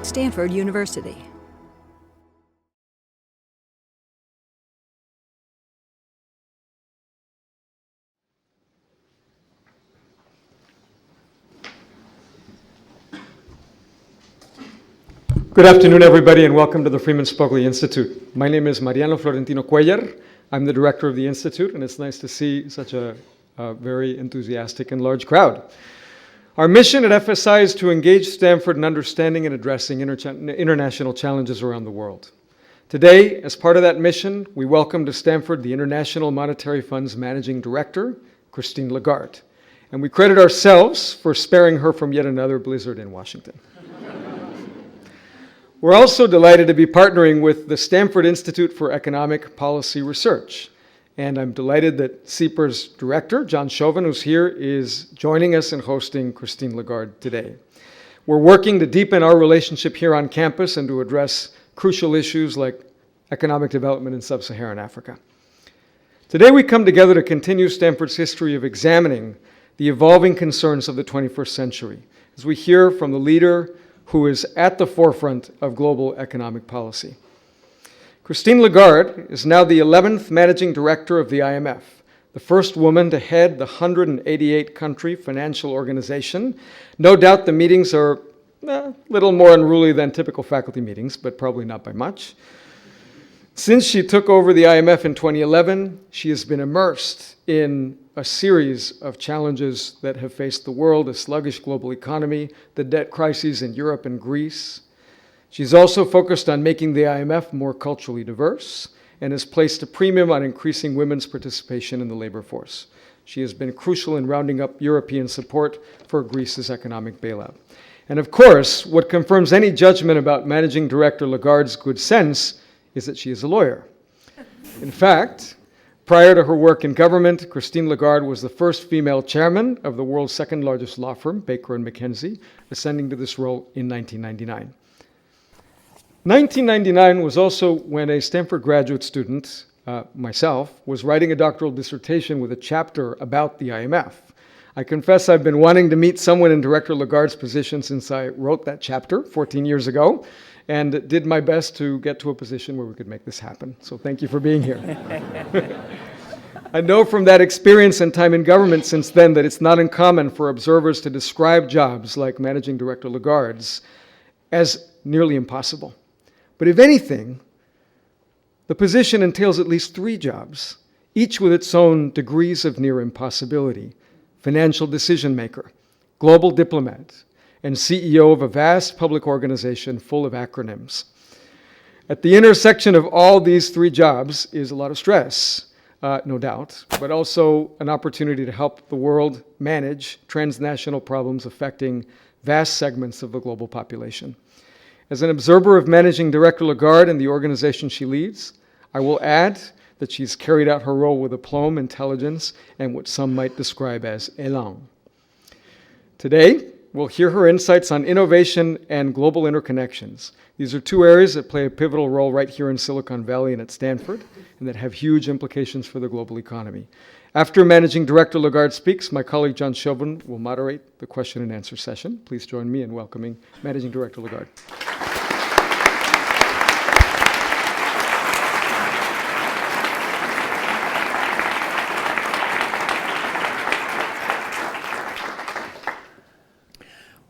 Stanford University. Good afternoon, everybody, and welcome to the Freeman Spogli Institute. My name is Mariano Florentino Cuellar. I'm the director of the Institute, and it's nice to see such a very enthusiastic and large crowd. Our mission at FSI is to engage Stanford in understanding and addressing international challenges around the world. Today, as part of that mission, we welcome to Stanford the International Monetary Fund's Managing Director, Christine Lagarde. And we credit ourselves for sparing her from yet another blizzard in Washington. We're also delighted to be partnering with the Stanford Institute for Economic Policy Research. And I'm delighted that CEPR's director, John Chauvin, who's here, is joining us and hosting Christine Lagarde today. We're working to deepen our relationship here on campus and to address crucial issues like economic development in sub-Saharan Africa. Today we come together to continue Stanford's history of examining the evolving concerns of the 21st century, as we hear from the leader who is at the forefront of global economic policy. Christine Lagarde is now the 11th managing director of the IMF, the first woman to head the 188-country financial organization. No doubt the meetings are a little more unruly than typical faculty meetings, but probably not by much. Since she took over the IMF in 2011, she has been immersed in a series of challenges that have faced the world: a sluggish global economy, the debt crises in Europe and Greece. She's also focused on making the IMF more culturally diverse and has placed a premium on increasing women's participation in the labor force. She has been crucial in rounding up European support for Greece's economic bailout. And of course, what confirms any judgment about Managing Director Lagarde's good sense is that she is a lawyer. In fact, prior to her work in government, Christine Lagarde was the first female chairman of the world's second largest law firm, Baker & McKenzie, ascending to this role in 1999. 1999 was also when a Stanford graduate student, myself, was writing a doctoral dissertation with a chapter about the IMF. I confess I've been wanting to meet someone in Director Lagarde's position since I wrote that chapter 14 years ago, and did my best to get to a position where we could make this happen. So thank you for being here. I know from that experience and time in government since then that it's not uncommon for observers to describe jobs like Managing Director Lagarde's as nearly impossible. But if anything, the position entails at least 3 jobs, each with its own degrees of near impossibility: financial decision maker, global diplomat, and CEO of a vast public organization full of acronyms. At the intersection of all these 3 jobs is a lot of stress, no doubt, but also an opportunity to help the world manage transnational problems affecting vast segments of the global population. As an observer of Managing Director Lagarde and the organization she leads, I will add that she's carried out her role with aplomb, intelligence, and what some might describe as élan. Today, we'll hear her insights on innovation and global interconnections. These are 2 areas that play a pivotal role right here in Silicon Valley and at Stanford, and that have huge implications for the global economy. After Managing Director Lagarde speaks, my colleague John Chauvin will moderate the question and answer session. Please join me in welcoming Managing Director Lagarde.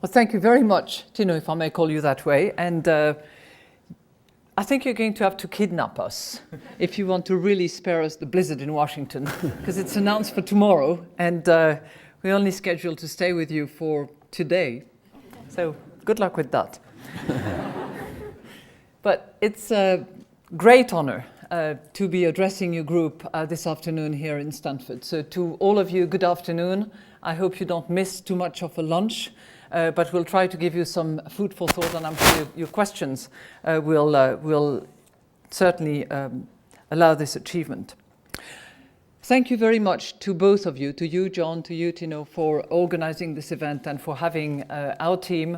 Well, thank you very much, Tino, if I may call you that way. And I think you're going to have to kidnap us if you want to really spare us the blizzard in Washington, because it's announced for tomorrow, and we're only scheduled to stay with you for today. So good luck with that. But it's a great honor to be addressing your group this afternoon here in Stanford. So to all of you, good afternoon. I hope you don't miss too much of a lunch. But we'll try to give you some food for thought, and I'm sure your questions will certainly allow this achievement. Thank you very much to both of you, to you, John, to you, Tino, for organizing this event and for having our team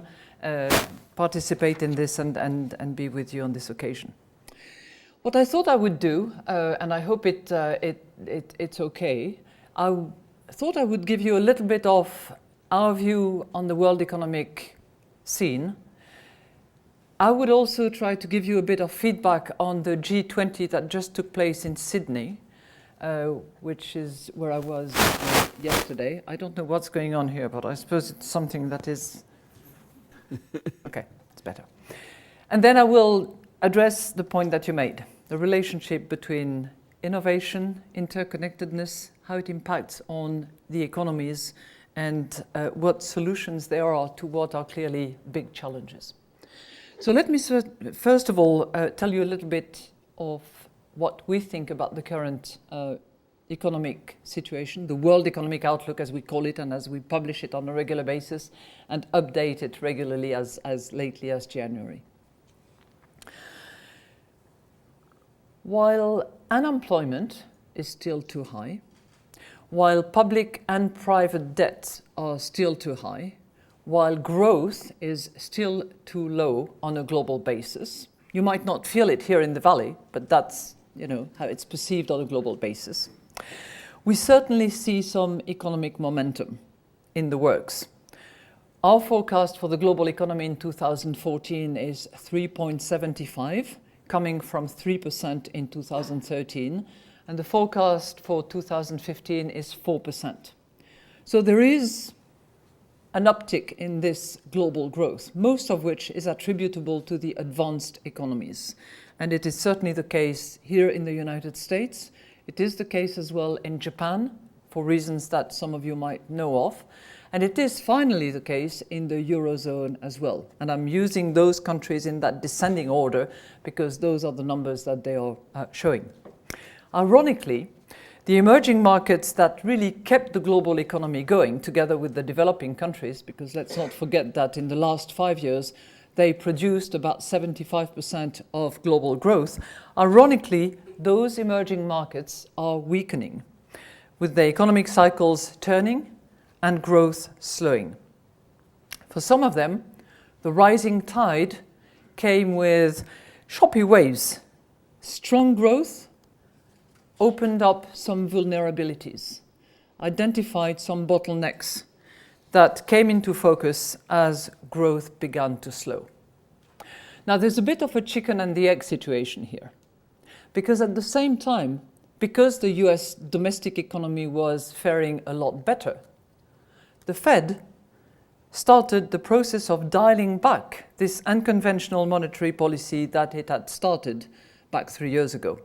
participate in this and be with you on this occasion. What I thought I would do, and I hope it's okay, I thought I would give you a little bit of our view on the world economic scene, I would also try to give you a bit of feedback on the G20 that just took place in Sydney, which is where I was yesterday. I don't know what's going on here, but I suppose it's something that is... Okay, it's better. And then I will address the point that you made, the relationship between innovation, interconnectedness, how it impacts on the economies, and what solutions there are to what are clearly big challenges. So let me first of all tell you a little bit of what we think about the current economic situation, the World Economic Outlook as we call it and as we publish it on a regular basis and update it regularly as lately as January. While unemployment is still too high, while public and private debts are still too high, while growth is still too low on a global basis, you might not feel it here in the Valley, but that's, how it's perceived on a global basis. We certainly see some economic momentum in the works. Our forecast for the global economy in 2014 is 3.75, coming from 3% in 2013, and the forecast for 2015 is 4%. So there is an uptick in this global growth, most of which is attributable to the advanced economies. And it is certainly the case here in the United States. It is the case as well in Japan, for reasons that some of you might know of. And it is finally the case in the Eurozone as well. And I'm using those countries in that descending order because those are the numbers that they are showing. Ironically, the emerging markets that really kept the global economy going together with the developing countries, because let's not forget that in the last 5 years, they produced about 75% of global growth. Ironically, those emerging markets are weakening, with the economic cycles turning and growth slowing. For some of them, the rising tide came with choppy waves. Strong growth opened up some vulnerabilities, identified some bottlenecks that came into focus as growth began to slow. Now, there's a bit of a chicken and the egg situation here, because at the same time, because the US domestic economy was faring a lot better, the Fed started the process of dialing back this unconventional monetary policy that it had started back 3 years ago.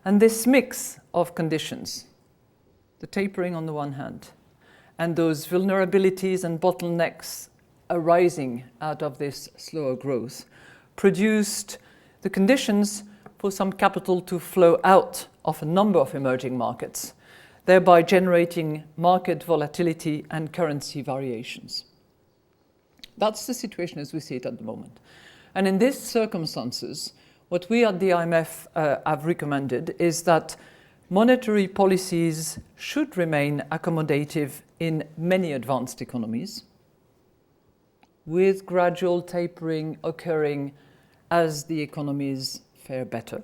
And this mix of conditions, the tapering on the one hand, and those vulnerabilities and bottlenecks arising out of this slower growth, produced the conditions for some capital to flow out of a number of emerging markets, thereby generating market volatility and currency variations. That's the situation as we see it at the moment. And in these circumstances, what we at the IMF have recommended is that monetary policies should remain accommodative in many advanced economies, with gradual tapering occurring as the economies fare better.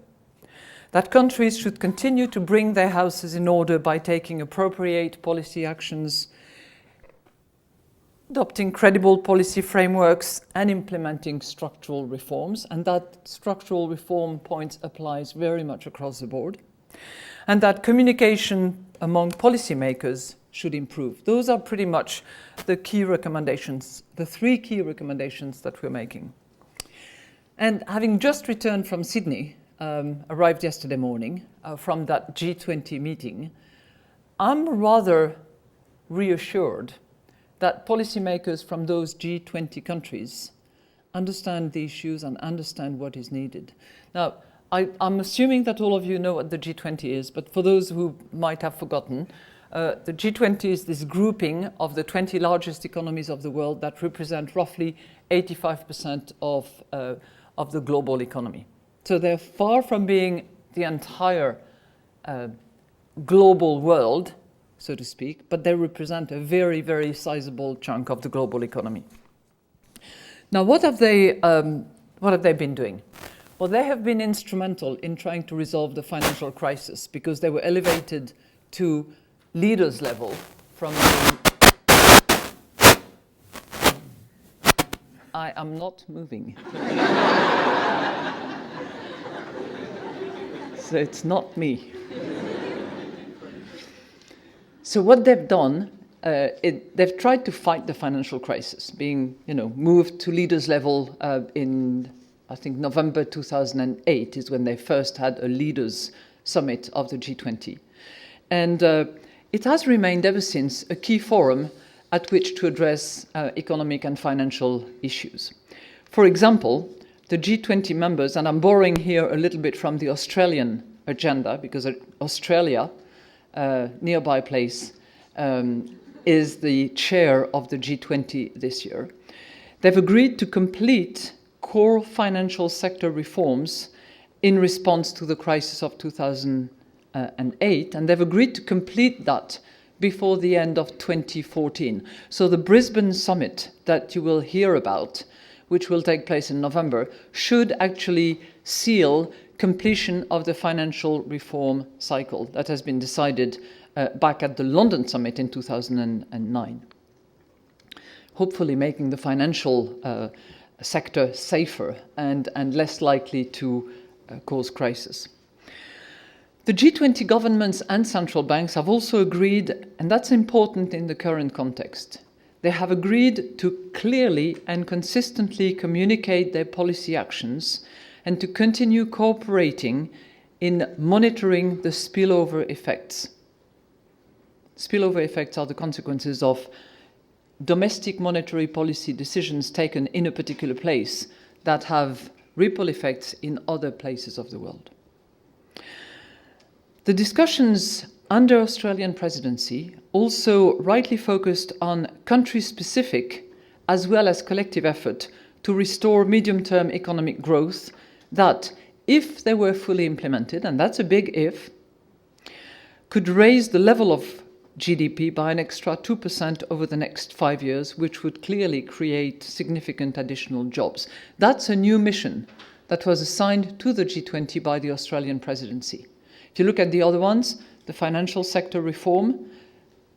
That countries should continue to bring their houses in order by taking appropriate policy actions, adopting credible policy frameworks and implementing structural reforms, and that structural reform point applies very much across the board, and that communication among policymakers should improve. Those are pretty much the key recommendations, the 3 key recommendations that we're making. And having just returned from Sydney, arrived yesterday morning from that G20 meeting, I'm rather reassured that policymakers from those G20 countries understand the issues and understand what is needed. Now, I'm assuming that all of you know what the G20 is, but for those who might have forgotten, the G20 is this grouping of the 20 largest economies of the world that represent roughly 85% of the global economy. So they're far from being the entire global world, so to speak, but they represent a very, very sizable chunk of the global economy. Now, what have they been doing? Well, they have been instrumental in trying to resolve the financial crisis because they were elevated to leaders level from the I am not moving. So it's not me. So what they've done, they've tried to fight the financial crisis, being, moved to leaders level in, I think, November 2008 is when they first had a leaders summit of the G20. And it has remained ever since a key forum at which to address economic and financial issues. For example, the G20 members, and I'm borrowing here a little bit from the Australian agenda, because Australia, nearby place, is the chair of the G20 this year. They've agreed to complete core financial sector reforms in response to the crisis of 2008, and they've agreed to complete that before the end of 2014. So the Brisbane summit that you will hear about, which will take place in November, should actually seal completion of the financial reform cycle that has been decided back at the London summit in 2009. Hopefully making the financial sector safer and less likely to cause crisis. The G20 governments and central banks have also agreed, and that's important in the current context, they have agreed to clearly and consistently communicate their policy actions and to continue cooperating in monitoring the spillover effects. Spillover effects are the consequences of domestic monetary policy decisions taken in a particular place that have ripple effects in other places of the world. The discussions under Australian presidency also rightly focused on country-specific as well as collective effort to restore medium-term economic growth that, if they were fully implemented, and that's a big if, could raise the level of GDP by an extra 2% over the next 5 years, which would clearly create significant additional jobs. That's a new mission that was assigned to the G20 by the Australian presidency. If you look at the other ones, the financial sector reform,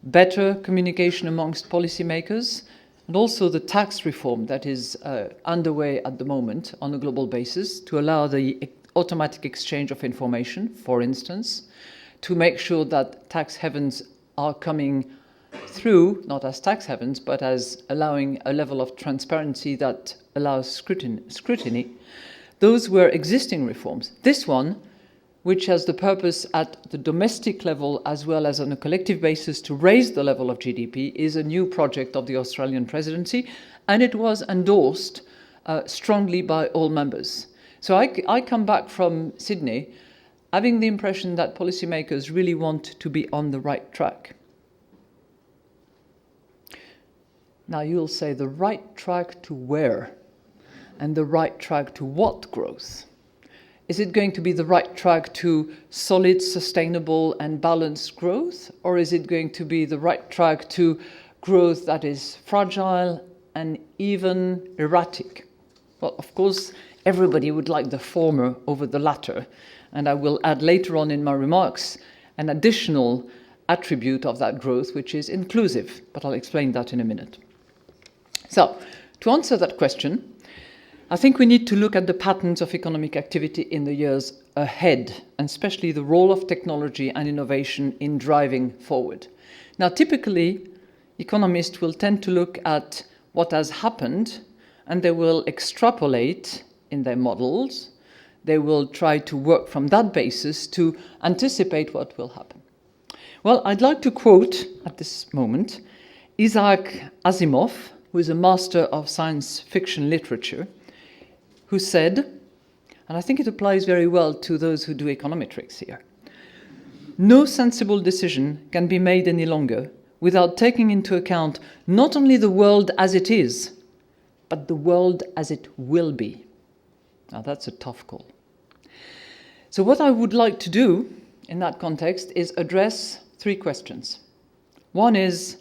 better communication amongst policymakers, and also the tax reform that is underway at the moment on a global basis to allow the automatic exchange of information, for instance, to make sure that tax havens are coming through, not as tax havens, but as allowing a level of transparency that allows scrutiny. Those were existing reforms. This one, which has the purpose at the domestic level as well as on a collective basis to raise the level of GDP, is a new project of the Australian presidency, and it was endorsed strongly by all members. So I come back from Sydney having the impression that policymakers really want to be on the right track. Now you'll say, the right track to where? And the right track to what growth? Is it going to be the right track to solid, sustainable and balanced growth? Or is it going to be the right track to growth that is fragile and even erratic? Well, of course, everybody would like the former over the latter. And I will add later on in my remarks an additional attribute of that growth, which is inclusive. But I'll explain that in a minute. So, to answer that question, I think we need to look at the patterns of economic activity in the years ahead, and especially the role of technology and innovation in driving forward. Now, typically, economists will tend to look at what has happened, and they will extrapolate in their models. They will try to work from that basis to anticipate what will happen. Well, I'd like to quote at this moment Isaac Asimov, who is a master of science fiction literature, who said, and I think it applies very well to those who do econometrics here, no sensible decision can be made any longer without taking into account not only the world as it is, but the world as it will be. Now that's a tough call. So what I would like to do in that context is address three questions. One is,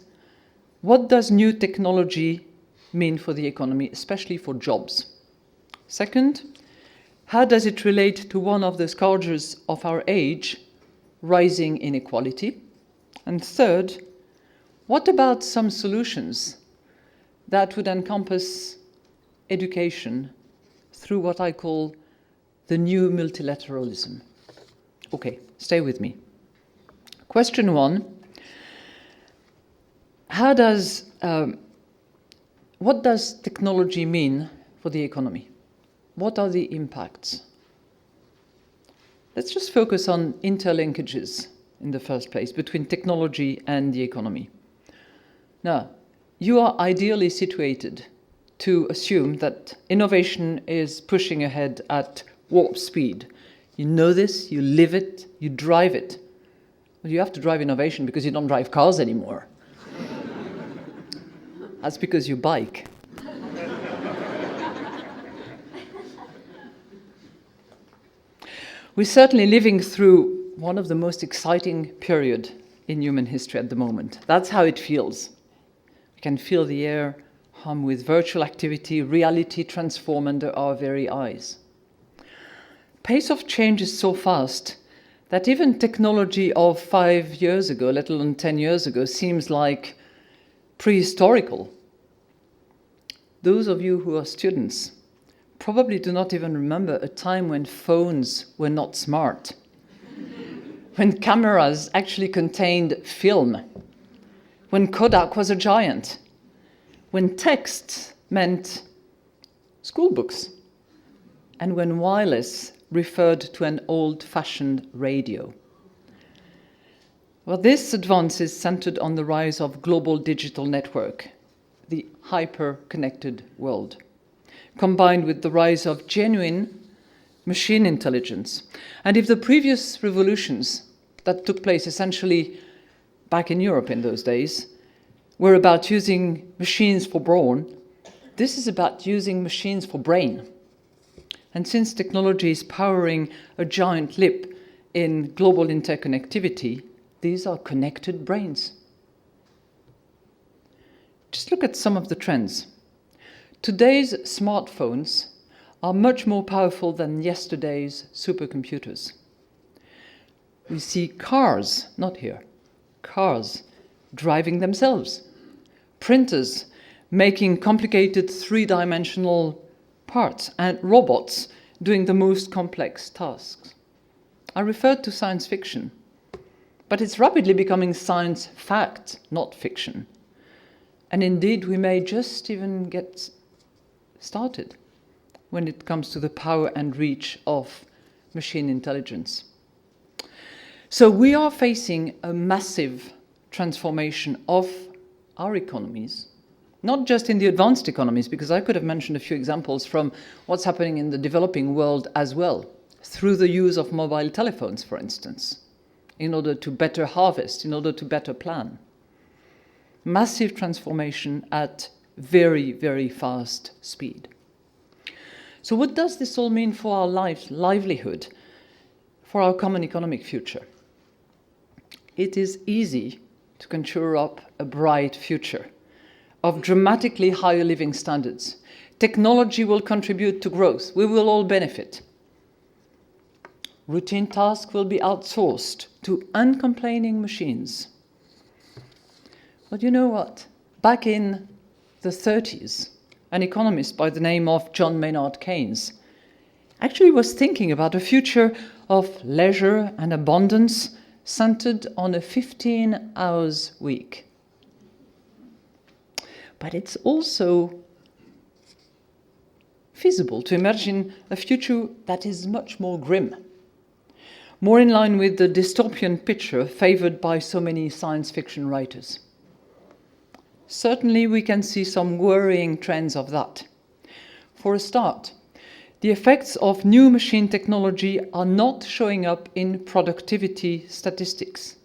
what does new technology mean for the economy, especially for jobs? Second, how does it relate to one of the scourges of our age, rising inequality? And third, what about some solutions that would encompass education through what I call the new multilateralism. Okay, stay with me. Question 1. What does technology mean for the economy? What are the impacts? Let's just focus on interlinkages in the first place between technology and the economy. Now, you are ideally situated to assume that innovation is pushing ahead at warp speed. You know this, you live it, you drive it. Well, you have to drive innovation because you don't drive cars anymore. That's because you bike. We're certainly living through one of the most exciting periods in human history at the moment. That's how it feels. We can feel the air hum with virtual activity, reality transform under our very eyes. Pace of change is so fast that even technology of 5 years ago, let alone 10 years ago, seems like prehistorical. Those of you who are students probably do not even remember a time when phones were not smart, when cameras actually contained film, when Kodak was a giant, when text meant school books, and when wireless referred to an old-fashioned radio. Well, this advance is centered on the rise of global digital network, the hyper-connected world, combined with the rise of genuine machine intelligence. And if the previous revolutions that took place essentially back in Europe in those days were about using machines for brawn, this is about using machines for brain. And since technology is powering a giant leap in global interconnectivity, these are connected brains. Just look at some of the trends. Today's smartphones are much more powerful than yesterday's supercomputers. We see cars, not here, cars driving themselves, printers making complicated three-dimensional parts, and robots doing the most complex tasks. I referred to science fiction, but it's rapidly becoming science fact, not fiction. And indeed, we may just even get started when it comes to the power and reach of machine intelligence. So we are facing a massive transformation of our economies, not just in the advanced economies, because I could have mentioned a few examples from what's happening in the developing world as well, through the use of mobile telephones, for instance, in order to better harvest, in order to better plan. Massive transformation at very, very fast speed. So what does this all mean for our livelihood, for our common economic future? It is easy to conjure up a bright future of dramatically higher living standards. Technology will contribute to growth. We will all benefit. Routine tasks will be outsourced to uncomplaining machines. But you know what? Back in the 30s, an economist by the name of John Maynard Keynes actually was thinking about a future of leisure and abundance centered on a 15-hour week. But it's also feasible to imagine a future that is much more grim, more in line with the dystopian picture favored by so many science fiction writers. Certainly, we can see some worrying trends of that. For a start, the effects of new machine technology are not showing up in productivity statistics.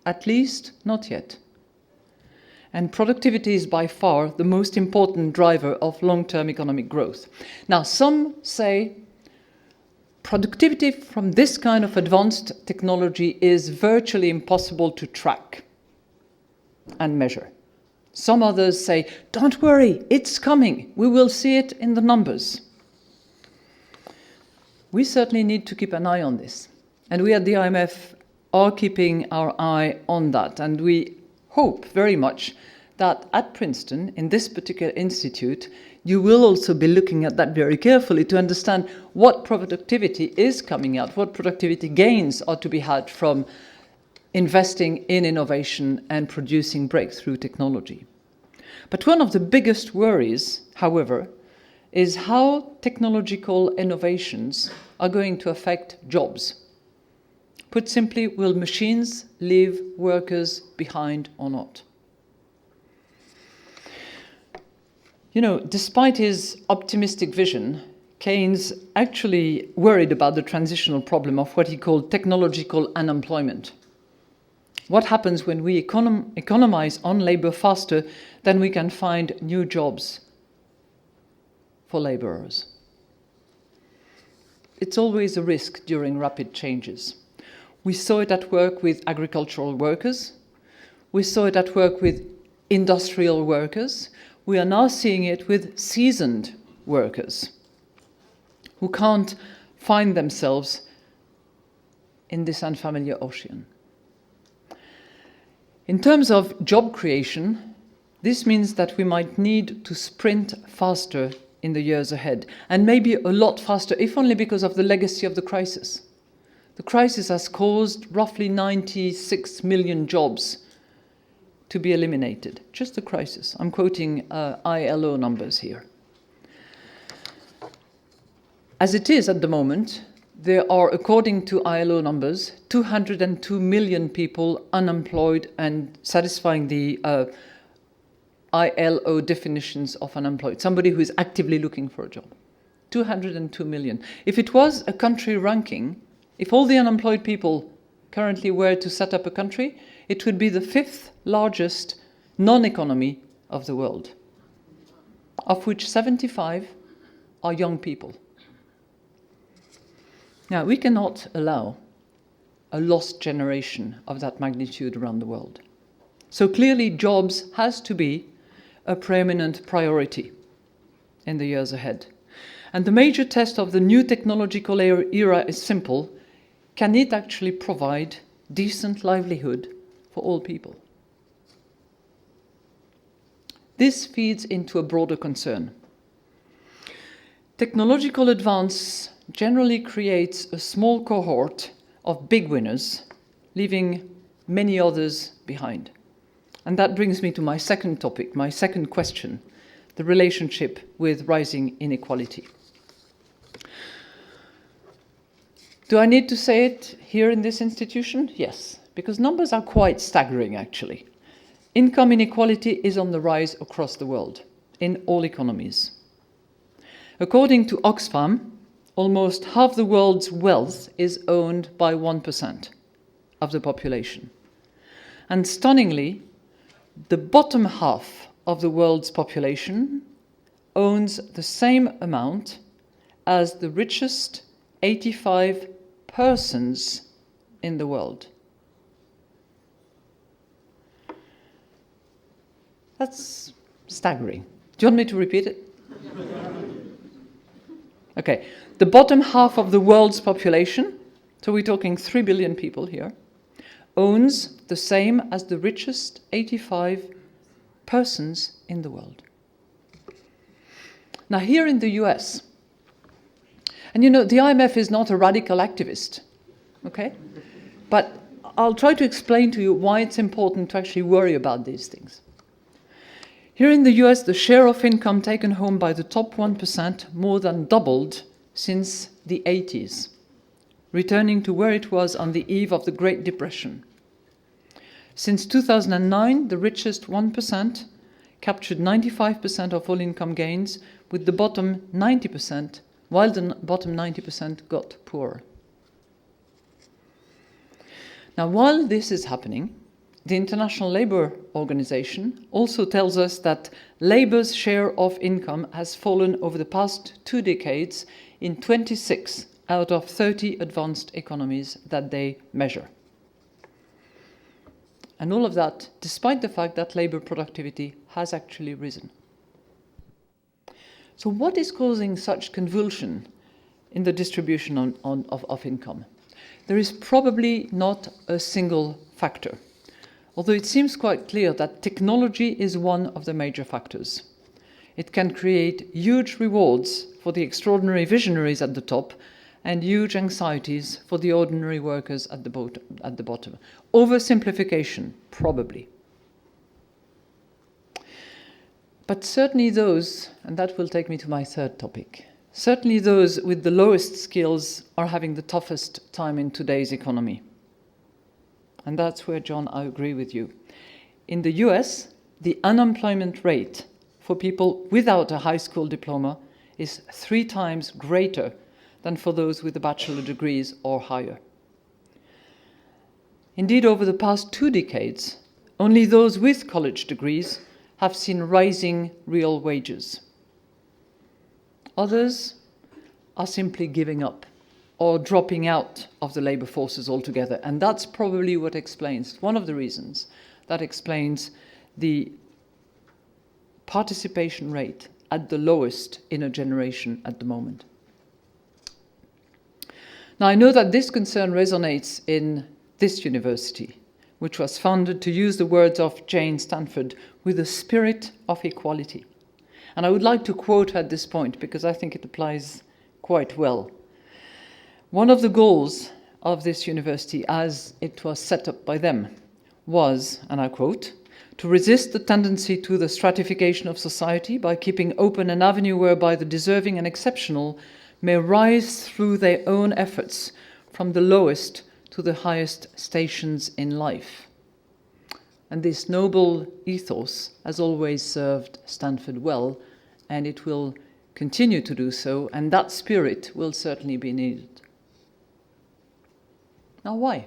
At least, not yet. And productivity is by far the most important driver of long-term economic growth. Now, some say productivity from this kind of advanced technology is virtually impossible to track and measure. Some others say, don't worry, it's coming. We will see it in the numbers. We certainly need to keep an eye on this. And we at the IMF are keeping our eye on that. And we hope very much that at Princeton, in this particular institute, you will also be looking at that very carefully to understand what productivity is coming out, what productivity gains are to be had from investing in innovation and producing breakthrough technology. But one of the biggest worries, however, is how technological innovations are going to affect jobs. Put simply, will machines leave workers behind or not? You know, despite his optimistic vision, Keynes actually worried about the transitional problem of what he called technological unemployment. What happens when we economize on labor faster than we can find new jobs for laborers? It's always a risk during rapid changes. We saw it at work with agricultural workers. We saw it at work with industrial workers. We are now seeing it with seasoned workers who can't find themselves in this unfamiliar ocean. In terms of job creation, this means that we might need to sprint faster in the years ahead, and maybe a lot faster, if only because of the legacy of the crisis. The crisis has caused roughly 96 million jobs to be eliminated. Just the crisis. I'm quoting ILO numbers here. As it is at the moment, there are, according to ILO numbers, 202 million people unemployed and satisfying the ILO definitions of unemployed, somebody who is actively looking for a job. 202 million. If it was a country ranking, if all the unemployed people currently were to set up a country, it would be the 5th largest non-economy of the world, of which 75 are young people. Now, we cannot allow a lost generation of that magnitude around the world. So clearly, jobs has to be a preeminent priority in the years ahead. And the major test of the new technological era is simple. Can it actually provide decent livelihood for all people? This feeds into a broader concern. Technological advance generally creates a small cohort of big winners, leaving many others behind. And that brings me to my second topic, my second question, the relationship with rising inequality. Do I need to say it here in this institution? Yes, because numbers are quite staggering, actually. Income inequality is on the rise across the world, in all economies. According to Oxfam, almost half the world's wealth is owned by 1% of the population. And stunningly, the bottom half of the world's population owns the same amount as the richest 85 persons in the world. That's staggering. Do you want me to repeat it? Okay, the bottom half of the world's population, so we're talking 3 billion people here, owns the same as the richest 85 persons in the world. Now here in the US, and you know, the IMF is not a radical activist, okay? But I'll try to explain to you why it's important to actually worry about these things. Here in the US, the share of income taken home by the top 1% more than doubled since the 80s, returning to where it was on the eve of the Great Depression. Since 2009, the richest 1% captured 95% of all income gains, with the bottom 90%, while the bottom 90% got poorer. Now, while this is happening, the International Labour Organization also tells us that labour's share of income has fallen over the past 2 decades in 26 out of 30 advanced economies that they measure. And all of that despite the fact that labour productivity has actually risen. So what is causing such convulsion in the distribution of income? There is probably not a single factor. although it seems quite clear that technology is one of the major factors. It can create huge rewards for the extraordinary visionaries at the top and huge anxieties for the ordinary workers at the bottom. Oversimplification, probably. But certainly those, and that will take me to my third topic, certainly those with the lowest skills are having the toughest time in today's economy. And that's where, John, I agree with you. In the US, the unemployment rate for people without a high school diploma is 3 times greater than for those with a bachelor degrees or higher. Indeed, over the past 2 decades, only those with college degrees have seen rising real wages. Others are simply giving up or dropping out of the labor forces altogether. And that's probably what explains, one of the reasons that explains the participation rate at the lowest in a generation at the moment. Now, I know that this concern resonates in this university, which was founded, to use the words of Jane Stanford, with a spirit of equality. And I would like to quote her at this point because I think it applies quite well. One of the goals of this university, as it was set up by them, was, and I quote, to resist the tendency to the stratification of society by keeping open an avenue whereby the deserving and exceptional may rise through their own efforts from the lowest to the highest stations in life. And this noble ethos has always served Stanford well, and it will continue to do so, and that spirit will certainly be needed. Now, why?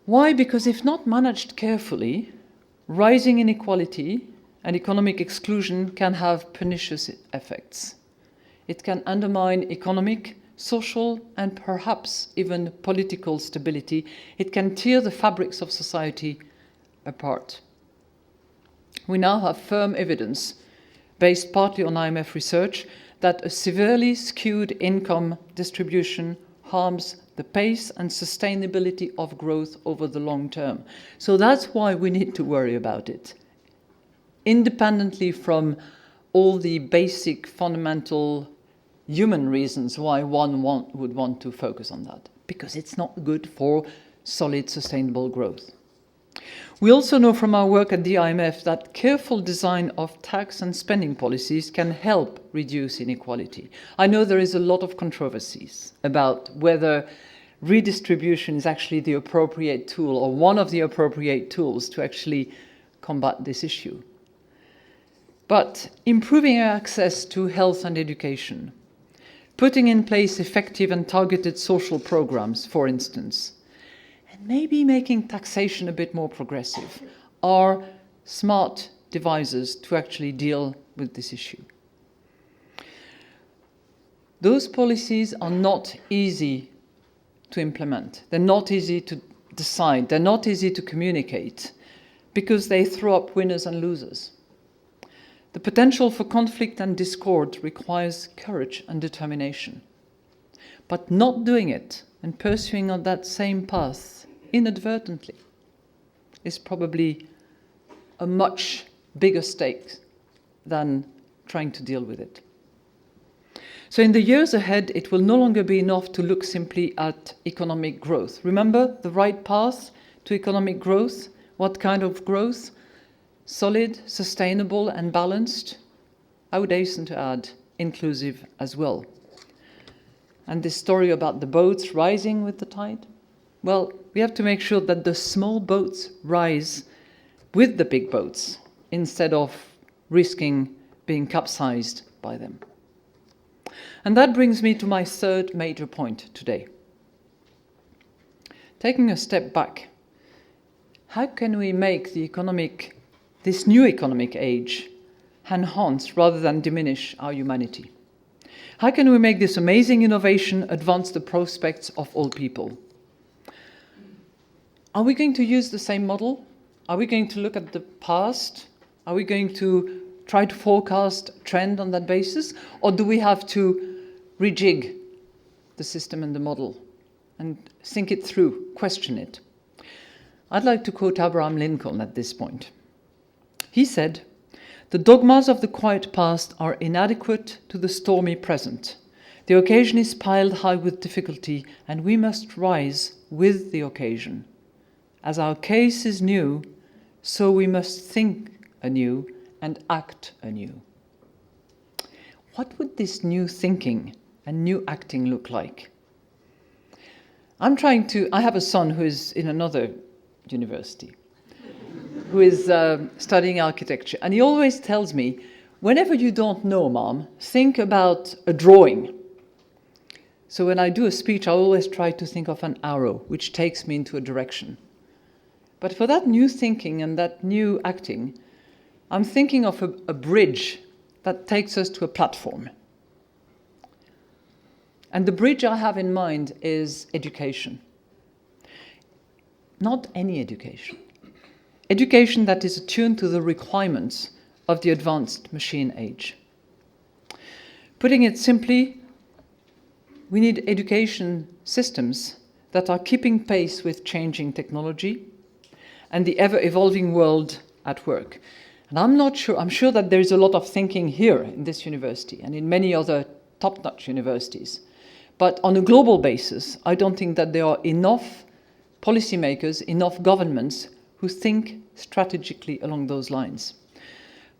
Why? Because if not managed carefully, rising inequality and economic exclusion can have pernicious effects. It can undermine economic, social, and perhaps even political stability. It can tear the fabrics of society apart. We now have firm evidence, based partly on IMF research, that a severely skewed income distribution harms the pace and sustainability of growth over the long term. So that's why we need to worry about it, independently from all the basic fundamental human reasons why one would want to focus on that, because it's not good for solid, sustainable growth. We also know from our work at the IMF that careful design of tax and spending policies can help reduce inequality. I know there is a lot of controversies about whether redistribution is actually the appropriate tool or one of the appropriate tools to actually combat this issue. But improving access to health and education, putting in place effective and targeted social programs, for instance, and maybe making taxation a bit more progressive, are smart devices to actually deal with this issue. Those policies are not easy to implement. They're not easy to decide. They're not easy to communicate because they throw up winners and losers. The potential for conflict and discord requires courage and determination. But not doing it and pursuing on that same path inadvertently is probably a much bigger stake than trying to deal with it. So in the years ahead, it will no longer be enough to look simply at economic growth. Remember the right path to economic growth? What kind of growth? Solid, sustainable, and balanced. I would hasten to add, inclusive as well. And this story about the boats rising with the tide? Well, we have to make sure that the small boats rise with the big boats instead of risking being capsized by them. And that brings me to my third major point today. Taking a step back, how can we make this new economic age enhance rather than diminish our humanity? How can we make this amazing innovation advance the prospects of all people? Are we going to use the same model? Are we going to look at the past? Are we going to try to forecast trend on that basis? Or do we have to rejig the system and the model and think it through, question it? I'd like to quote Abraham Lincoln at this point. He said, "The dogmas of the quiet past are inadequate to the stormy present. The occasion is piled high with difficulty, and we must rise with the occasion. As our case is new, so we must think anew and act anew." What would this new thinking and new acting look like? I have a son who is in another university, who is studying architecture, and he always tells me, whenever you don't know, Mom, think about a drawing. So when I do a speech, I always try to think of an arrow, which takes me into a direction. But for that new thinking and that new acting, I'm thinking of a bridge that takes us to a platform. And the bridge I have in mind is education. Not any education. Education that is attuned to the requirements of the advanced machine age. Putting it simply, we need education systems that are keeping pace with changing technology and the ever-evolving world at work. And I'm sure that there is a lot of thinking here in this university and in many other top-notch universities. But on a global basis, I don't think that there are enough policymakers, enough governments who think strategically along those lines.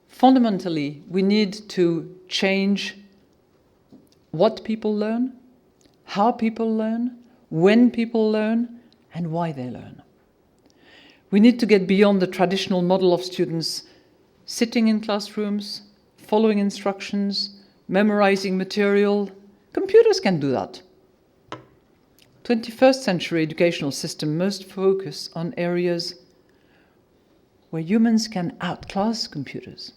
Fundamentally, we need to change what people learn, how people learn, when people learn, and why they learn. We need to get beyond the traditional model of students sitting in classrooms, following instructions, memorizing material. Computers can do that. 21st century educational system must focus on areas where humans can outclass computers.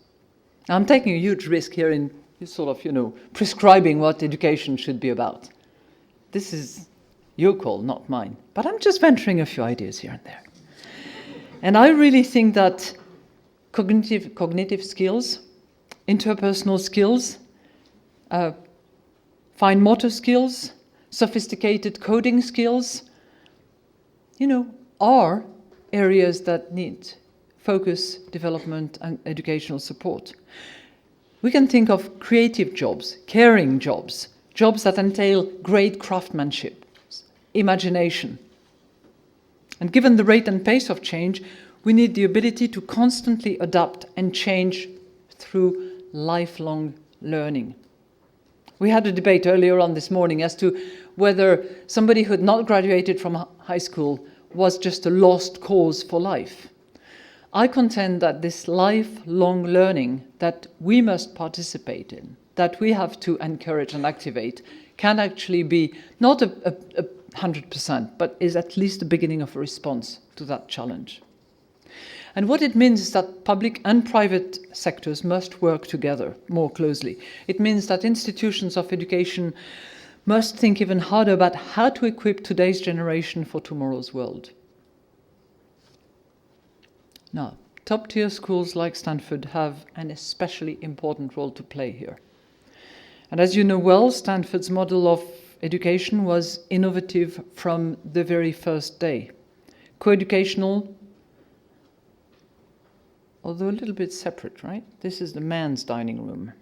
Now, I'm taking a huge risk here in prescribing what education should be about. This is your call, not mine. But I'm just venturing a few ideas here and there. And I really think that cognitive skills, interpersonal skills, fine motor skills, sophisticated coding skills, are areas that need focus, development, and educational support. We can think of creative jobs, caring jobs, jobs that entail great craftsmanship, imagination. And given the rate and pace of change, we need the ability to constantly adapt and change through lifelong learning. We had a debate earlier on this morning as to whether somebody who had not graduated from high school was just a lost cause for life. I contend that this lifelong learning that we must participate in, that we have to encourage and activate, can actually be not a 100%, but is at least the beginning of a response to that challenge. And what it means is that public and private sectors must work together more closely. It means that institutions of education must think even harder about how to equip today's generation for tomorrow's world. Now, top-tier schools like Stanford have an especially important role to play here. And as you know well, Stanford's model of education was innovative from the very first day. Co-educational, although a little bit separate, right? This is the man's dining room.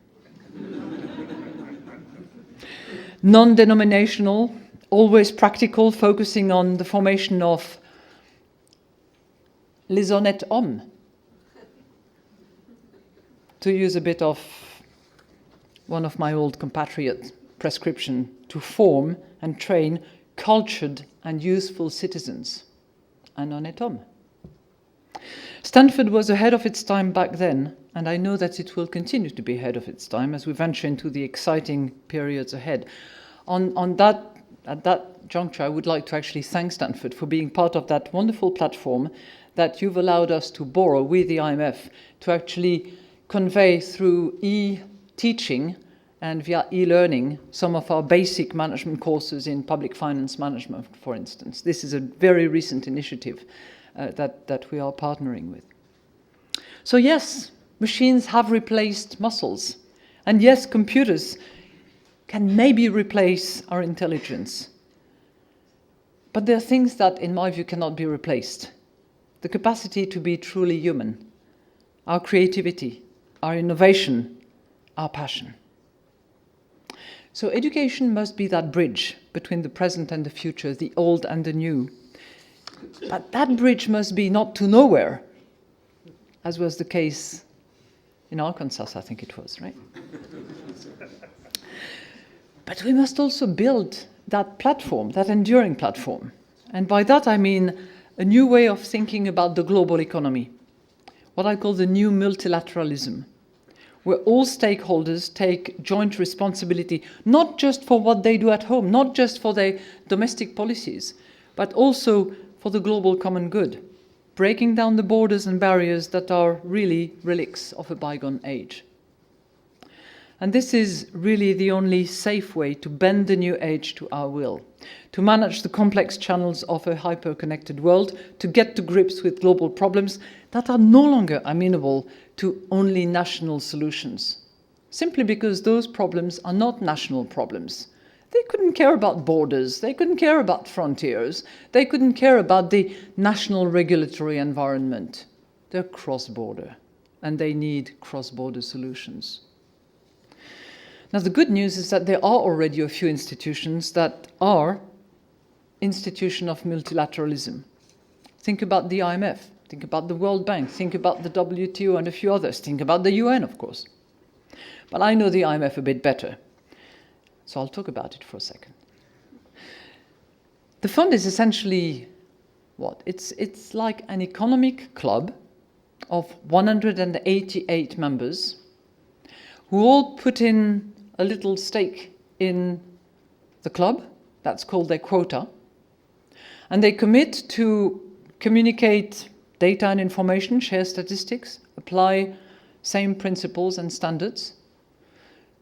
Non-denominational, always practical, focusing on the formation of les honnêtes hommes, to use a bit of one of my old compatriot prescription, to form and train cultured and useful citizens, un honnête homme. Stanford was ahead of its time back then, and I know that it will continue to be ahead of its time as we venture into the exciting periods ahead. At that juncture, I would like to actually thank Stanford for being part of that wonderful platform that you've allowed us to borrow with the IMF to actually convey through e-teaching and via e-learning some of our basic management courses in public finance management, for instance. This is a very recent initiative that we are partnering with. So yes, machines have replaced muscles. And yes, computers can maybe replace our intelligence. But there are things that, in my view, cannot be replaced. the capacity to be truly human, our creativity, our innovation, our passion. So education must be that bridge between the present and the future, the old and the new. But that bridge must be not to nowhere, as was the case in Arkansas, I think it was, right? But we must also build that platform, that enduring platform. And by that I mean a new way of thinking about the global economy, what I call the new multilateralism, where all stakeholders take joint responsibility, not just for what they do at home, not just for their domestic policies, but also for the global common good, breaking down the borders and barriers that are really relics of a bygone age. And this is really the only safe way to bend the new age to our will, to manage the complex channels of a hyper-connected world, to get to grips with global problems that are no longer amenable to only national solutions, simply because those problems are not national problems. They couldn't care about borders, they couldn't care about frontiers, they couldn't care about the national regulatory environment. They're cross-border, and they need cross-border solutions. Now, the good news is that there are already a few institutions that are institutions of multilateralism. Think about the IMF, think about the World Bank, think about the WTO and a few others, think about the UN, of course. But I know the IMF a bit better, so I'll talk about it for a second. The fund is essentially what? It's like an economic club of 188 members who all put in a little stake in the club. That's called their quota. And they commit to communicate data and information, share statistics, apply same principles and standards.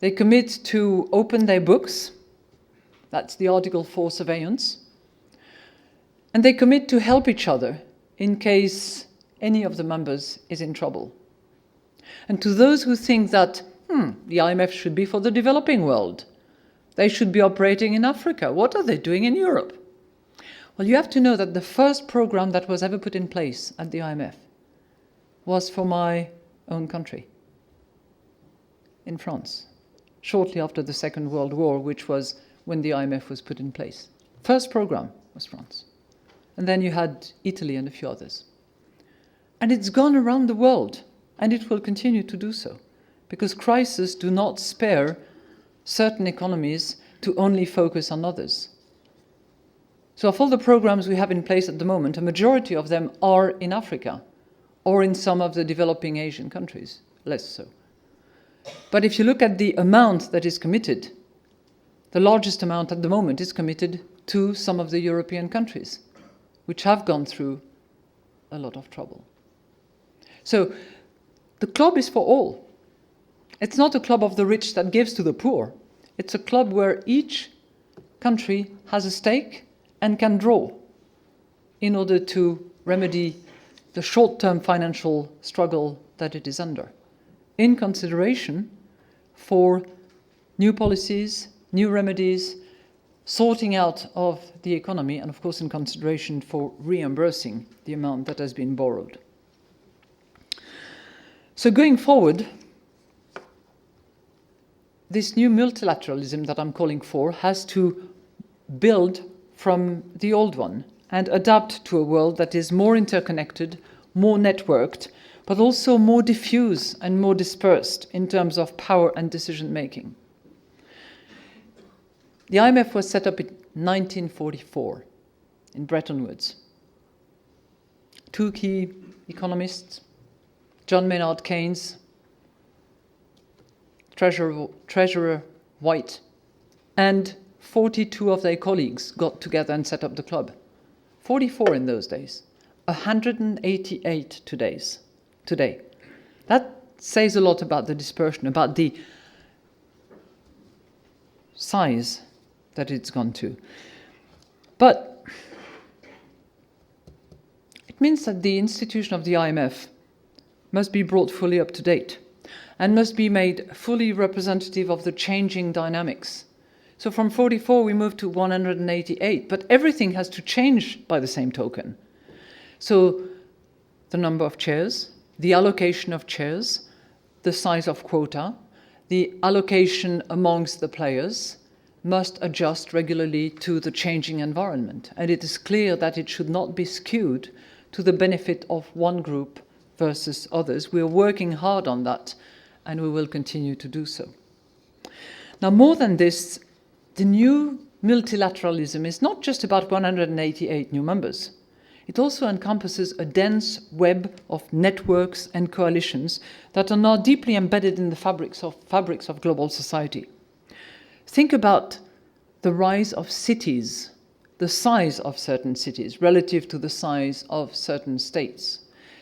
They commit to open their books. That's the Article 4 surveillance. And they commit to help each other in case any of the members is in trouble. And to those who think that the IMF should be for the developing world, they should be operating in Africa, what are they doing in Europe? Well, you have to know that the first program that was ever put in place at the IMF was for my own country, in France, shortly after the Second World War, which was when the IMF was put in place. First program was France. And then you had Italy and a few others. And it's gone around the world, and it will continue to do so, because crises do not spare certain economies to only focus on others. So of all the programs we have in place at the moment, a majority of them are in Africa or in some of the developing Asian countries, less so. But if you look at the amount that is committed, the largest amount at the moment is committed to some of the European countries, which have gone through a lot of trouble. So the club is for all. It's not a club of the rich that gives to the poor. It's a club where each country has a stake and can draw in order to remedy the short-term financial struggle that it is under, in consideration for new policies, new remedies, sorting out of the economy, and of course in consideration for reimbursing the amount that has been borrowed. So going forward, this new multilateralism that I'm calling for has to build from the old one and adapt to a world that is more interconnected, more networked, but also more diffuse and more dispersed in terms of power and decision-making. The IMF was set up in 1944 in Bretton Woods. Two key economists, John Maynard Keynes, Treasurer White, and 42 of their colleagues got together and set up the club. 44 in those days, 188 today. That says a lot about the dispersion, about the size that it's gone to. But it means that the institution of the IMF must be brought fully up to date and must be made fully representative of the changing dynamics. So from 44 we moved to 188, but everything has to change by the same token. So the number of chairs, the allocation of chairs, the size of quota, the allocation amongst the players must adjust regularly to the changing environment. And it is clear that it should not be skewed to the benefit of one group versus others. We are working hard on that, and we will continue to do so. Now, more than this, the new multilateralism is not just about 188 new members. It also encompasses a dense web of networks and coalitions that are now deeply embedded in the fabrics of global society. Think about the rise of cities, the size of certain cities relative to the size of certain states.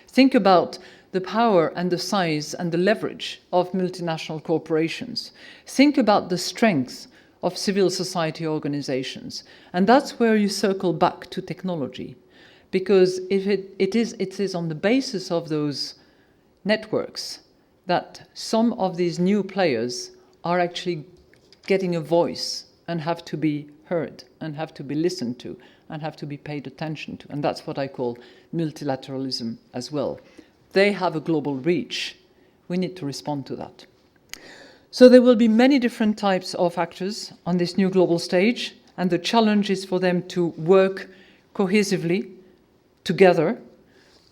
Think about the power and the size and the leverage of multinational corporations. Think about the strength of civil society organizations. And that's where you circle back to technology. Because if it is on the basis of those networks that some of these new players are actually getting a voice and have to be heard and have to be listened to and have to be paid attention to. And that's what I call multilateralism as well. They have a global reach. We need to respond to that. So there will be many different types of actors on this new global stage, and the challenge is for them to work cohesively together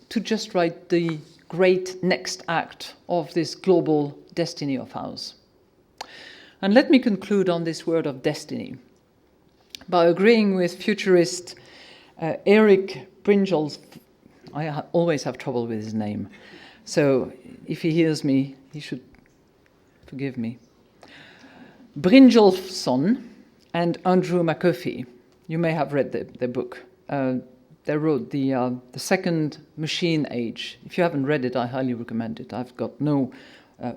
to just write the great next act of this global destiny of ours. And let me conclude on this word of destiny by agreeing with futurist Eric Brynjolf. I always have trouble with his name, so if he hears me, he should forgive me. Brynjolfsson and Andrew McAfee, you may have read their book. They wrote the Second Machine Age. If you haven't read it, I highly recommend it. I've got no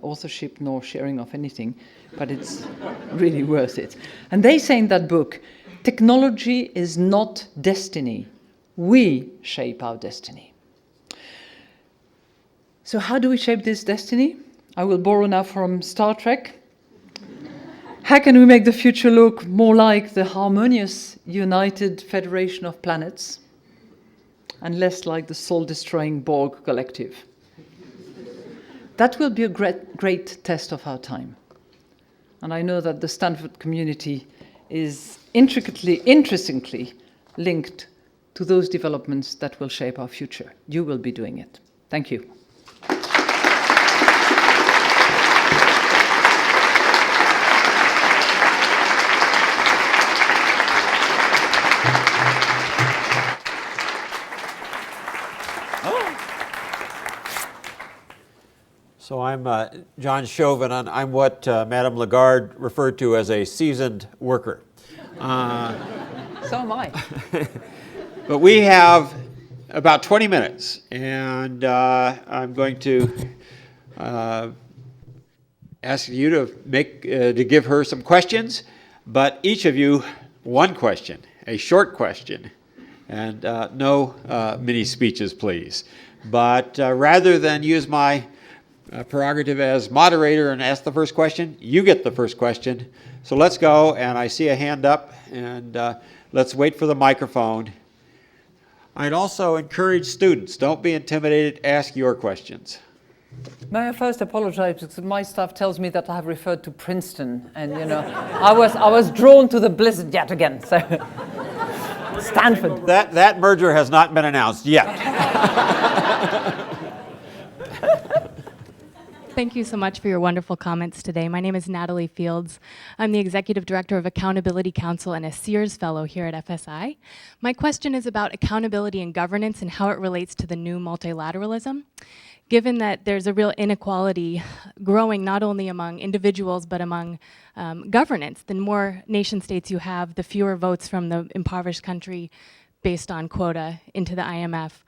authorship nor sharing of anything, but it's really worth it. And they say in that book, technology is not destiny. We shape our destiny. So how do we shape this destiny? I will borrow now from Star Trek. How can we make the future look more like the harmonious, united federation of planets and less like the soul-destroying Borg collective? That will be a great test of our time. And I know that the Stanford community is interestingly linked to those developments that will shape our future. You will be doing it. Thank you. So I'm John Chauvin, and I'm what Madame Lagarde referred to as a seasoned worker. So am I. But we have about 20 minutes, and I'm going to ask you to give her some questions, but each of you one question, a short question, and no mini speeches, please. But rather than use my prerogative as moderator and ask the first question, you get the first question. So let's go, and I see a hand up, and let's wait for the microphone. I'd also encourage students, don't be intimidated, ask your questions. May I first apologize because my staff tells me that I have referred to Princeton, and I was drawn to the blizzard yet again. So Stanford. That merger has not been announced yet. Thank you so much for your wonderful comments today. My name is Natalie Fields. I'm the Executive Director of Accountability Council and a Sears Fellow here at FSI. My question is about accountability and governance and how it relates to the new multilateralism. Given that there's a real inequality growing not only among individuals but among governance, the more nation states you have, the fewer votes from the impoverished country based on quota into the IMF.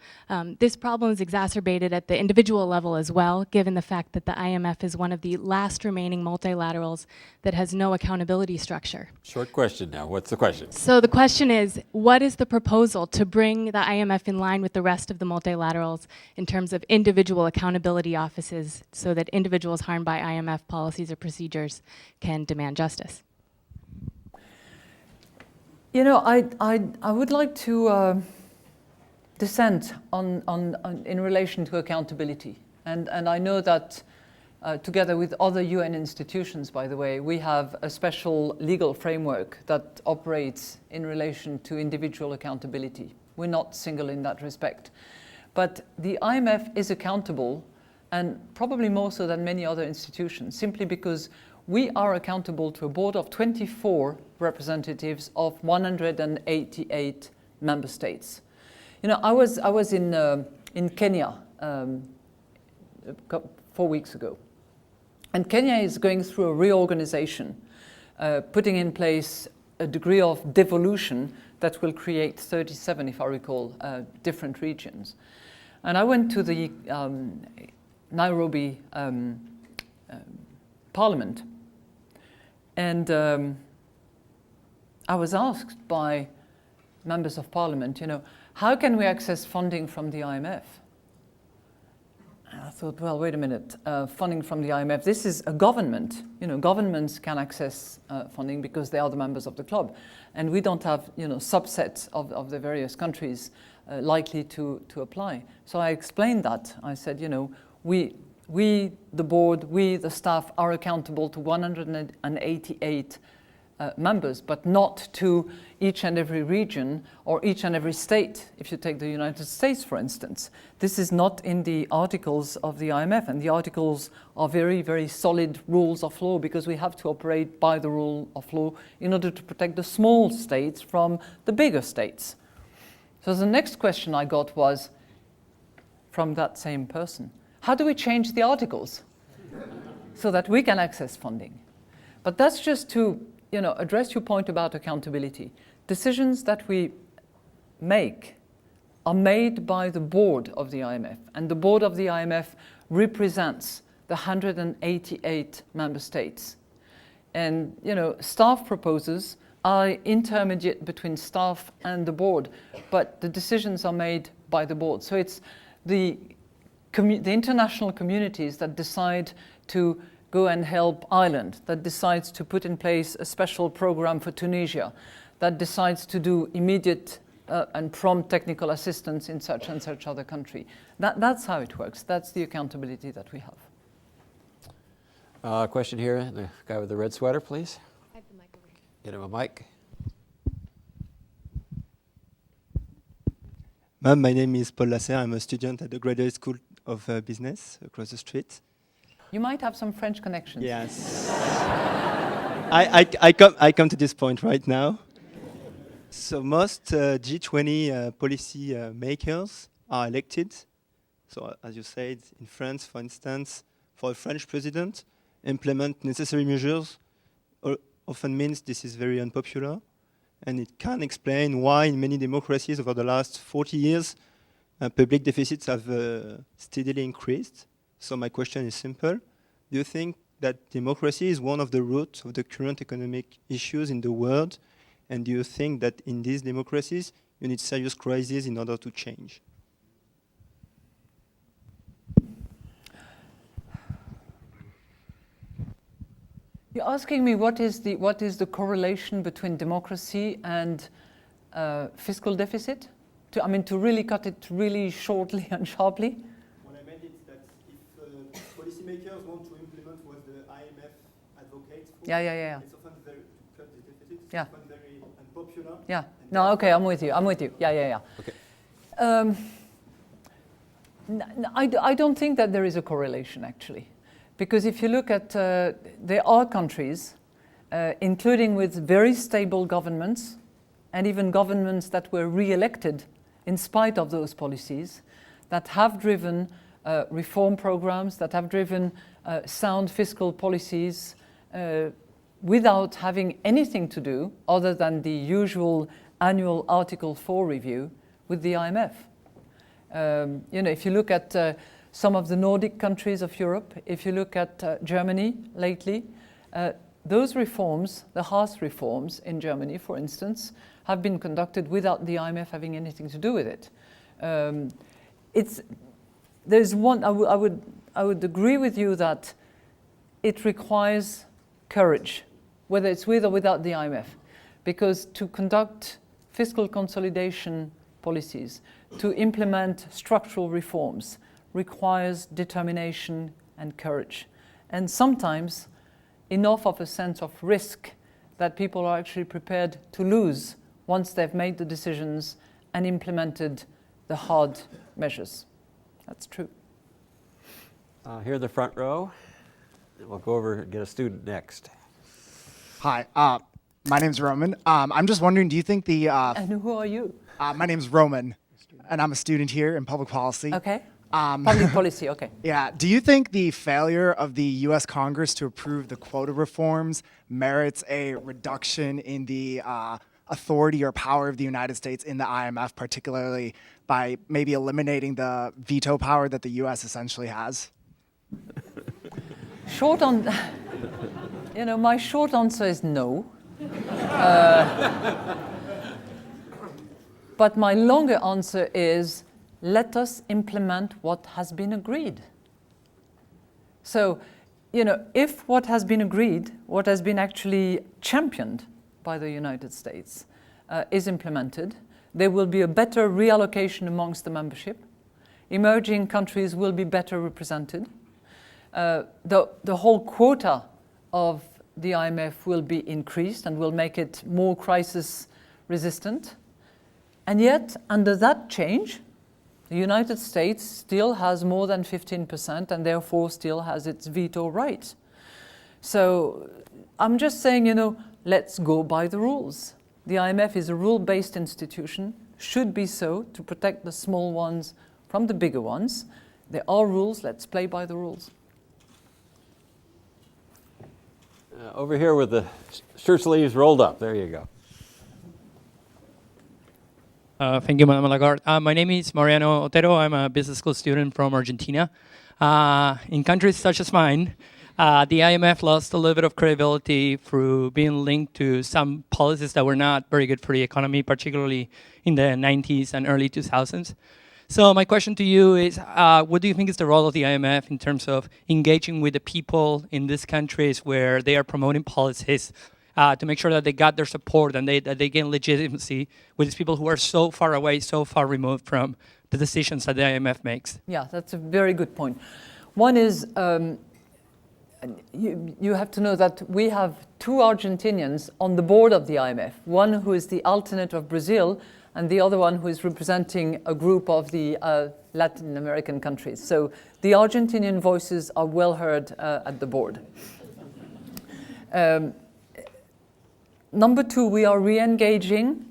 This problem is exacerbated at the individual level as well, given the fact that the IMF is one of the last remaining multilaterals that has no accountability structure. Short question now. What's the question? So the question is, what is the proposal to bring the IMF in line with the rest of the multilaterals in terms of individual accountability offices so that individuals harmed by IMF policies or procedures can demand justice? I would like to dissent in relation to accountability. And I know that together with other UN institutions, by the way, we have a special legal framework that operates in relation to individual accountability. We're not single in that respect. But the IMF is accountable, and probably more so than many other institutions, simply because we are accountable to a board of 24 representatives of 188 member states. You know, I was in Kenya 4 weeks ago, and Kenya is going through a reorganization, putting in place a degree of devolution that will create 37, if I recall, different regions. And I went to the Nairobi Parliament, and I was asked by members of Parliament, you know, how can we access funding from the IMF? And I thought, well, wait a minute, funding from the IMF, this is a government. You know, governments can access funding because they are the members of the club. And we don't have, you know, subsets of the various countries likely to apply. So I explained that. I said, you know, we, the board, we, the staff, are accountable to 188 members, but not to each and every region or each and every state, if you take the United States, for instance. This is not in the articles of the IMF, and the articles are very, very solid rules of law, because we have to operate by the rule of law in order to protect the small states from the bigger states. So the next question I got was from that same person: how do we change the articles so that we can access funding? But that's just to, you know, address your point about accountability. Decisions that we make are made by the board of the IMF, and the board of the IMF represents the 188 member states. And, you know, staff proposals are intermediate between staff and the board, but the decisions are made by the board. So it's the international communities that decide to go and help Ireland, that decides to put in place a special program for Tunisia, that decides to do immediate and prompt technical assistance in such and such other country. That's how it works. That's the accountability that we have. Question here, the guy with the red sweater, please. I have the mic over here. Get him a mic. Ma'am, my name is Paul Lasser. I'm a student at the Graduate School of Business across the street. You might have some French connections. Yes. I come to this point right now. So most G20 policy makers are elected. So as you said, in France, for instance, for a French president, implement necessary measures often means this is very unpopular. And it can explain why in many democracies over the last 40 years, public deficits have steadily increased. So my question is simple. Do you think that democracy is one of the roots of the current economic issues in the world? And do you think that in these democracies, you need serious crises in order to change? You're asking me what is the correlation between democracy and fiscal deficit? To really cut it really shortly and sharply? What I meant is that if policymakers want to implement what the IMF advocates for, it's often very, to cut the deficit, it's often very unpopular. Yeah. No, okay, I'm with you. Yeah. Okay. I don't think that there is a correlation, actually. Because if you look at, there are countries, including with very stable governments, and even governments that were re-elected in spite of those policies, that have driven reform programs, that have driven sound fiscal policies without having anything to do other than the usual annual Article 4 review with the IMF. If you look at some of the Nordic countries of Europe, if you look at Germany lately, those reforms, the Haas reforms in Germany, for instance, have been conducted without the IMF having anything to do with it. There's one. I would agree with you that it requires courage, whether it's with or without the IMF, because to conduct fiscal consolidation policies, to implement structural reforms requires determination and courage, and sometimes enough of a sense of risk that people are actually prepared to lose once they've made the decisions and implemented the hard measures. That's true. Here in the front row, and we'll go over and get a student next. Hi, my name's Roman. I'm just wondering, do you think the... And who are you? my name's Roman, and I'm a student here in public policy. Okay. Public policy, okay. Yeah, do you think the failure of the U.S. Congress to approve the quota reforms merits a reduction in the authority or power of the United States in the IMF, particularly by maybe eliminating the veto power that the U.S. essentially has? My short answer is no. But my longer answer is, let us implement what has been agreed. So, if what has been agreed, what has been actually championed by the United States is implemented, there will be a better reallocation amongst the membership. Emerging countries will be better represented. The whole quota of the IMF will be increased and will make it more crisis resistant. And yet, under that change, the United States still has more than 15% and therefore still has its veto right. So I'm just saying, let's go by the rules. The IMF is a rule-based institution, should be so to protect the small ones from the bigger ones. There are rules, let's play by the rules. Over here with the shirt sleeves rolled up. There you go. Thank you, Madam Lagarde. My name is Mariano Otero. I'm a business school student from Argentina. In countries such as mine, the IMF lost a little bit of credibility through being linked to some policies that were not very good for the economy, particularly in the 90s and early 2000s. So my question to you is, what do you think is the role of the IMF in terms of engaging with the people in these countries where they are promoting policies to make sure that they got their support and that they gain legitimacy with these people who are so far away, so far removed from the decisions that the IMF makes? Yeah, that's a very good point. One is, you have to know that we have two Argentinians on the board of the IMF, one who is the alternate of Brazil and the other one who is representing a group of the Latin American countries. So the Argentinian voices are well heard at the board. Number two, we are re-engaging,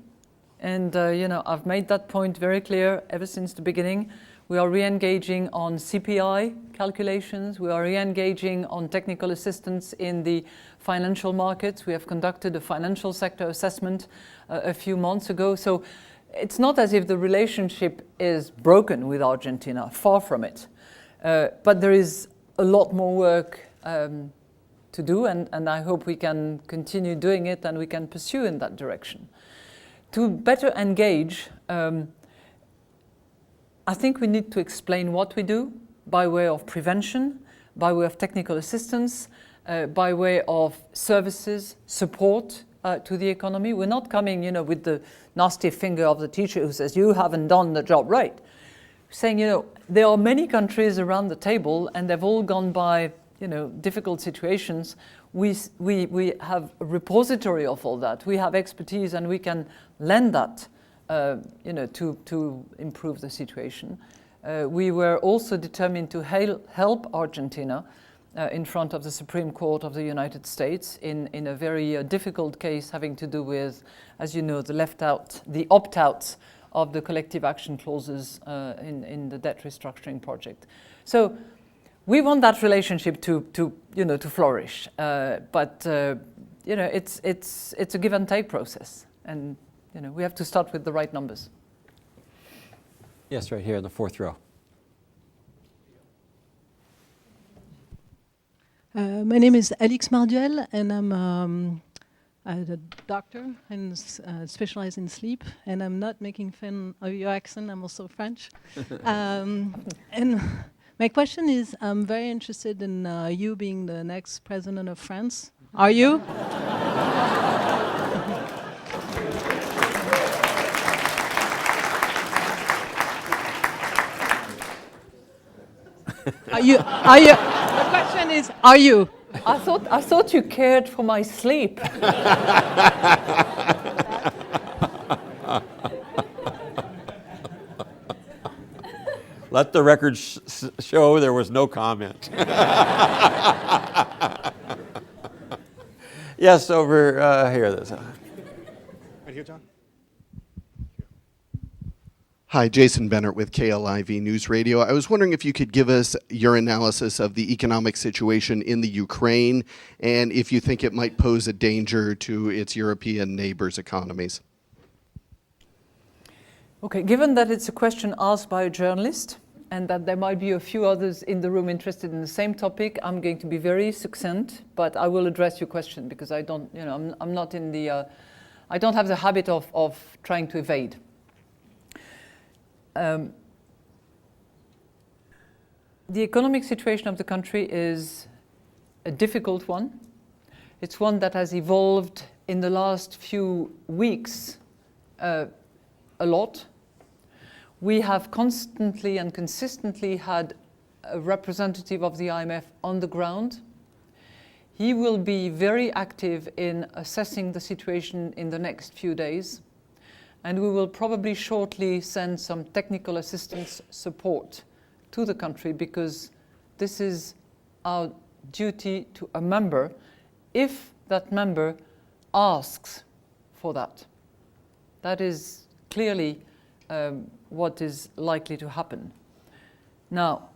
and I've made that point very clear ever since the beginning. We are re-engaging on CPI calculations. We are re-engaging on technical assistance in the financial markets. We have conducted a financial sector assessment a few months ago. So it's not as if the relationship is broken with Argentina, far from it. But there is a lot more work to do, and I hope we can continue doing it and we can pursue in that direction. To better engage, I think we need to explain what we do by way of prevention, by way of technical assistance, by way of services, support to the economy. We're not coming, with the nasty finger of the teacher who says, you haven't done the job right. We're saying, there are many countries around the table and they've all gone by, difficult situations. We have a repository of all that. We have expertise and we can lend that to improve the situation. We were also determined to help Argentina in front of the Supreme Court of the United States in a very difficult case having to do with, as you know, the opt-outs of the collective action clauses in the debt restructuring project. So we want that relationship to flourish, but it's a give and take process, and we have to start with the right numbers. Yes, right here in the fourth row. My name is Alix Marduel, and I'm a doctor and specialize in sleep. And I'm not making fun of your accent. I'm also French. And my question is, I'm very interested in you being the next president of France. Are you? Are you? The question is, are you? I thought you cared for my sleep. Let the record show there was no comment. Yes, over here. Right here, John. Hi, Jason Bennett with KLIV News Radio. I was wondering if you could give us your analysis of the economic situation in the Ukraine and if you think it might pose a danger to its European neighbors' economies. Okay, given that it's a question asked by a journalist and that there might be a few others in the room interested in the same topic, I'm going to be very succinct, but I will address your question because I don't, I'm not in the, I don't have the habit of trying to evade. The economic situation of the country is a difficult one. It's one that has evolved in the last few weeks a lot. We have constantly and consistently had a representative of the IMF on the ground. He will be very active in assessing the situation in the next few days. And we will probably shortly send some technical assistance support to the country because this is our duty to a member if that member asks for that. That is clearly what is likely to happen. Now,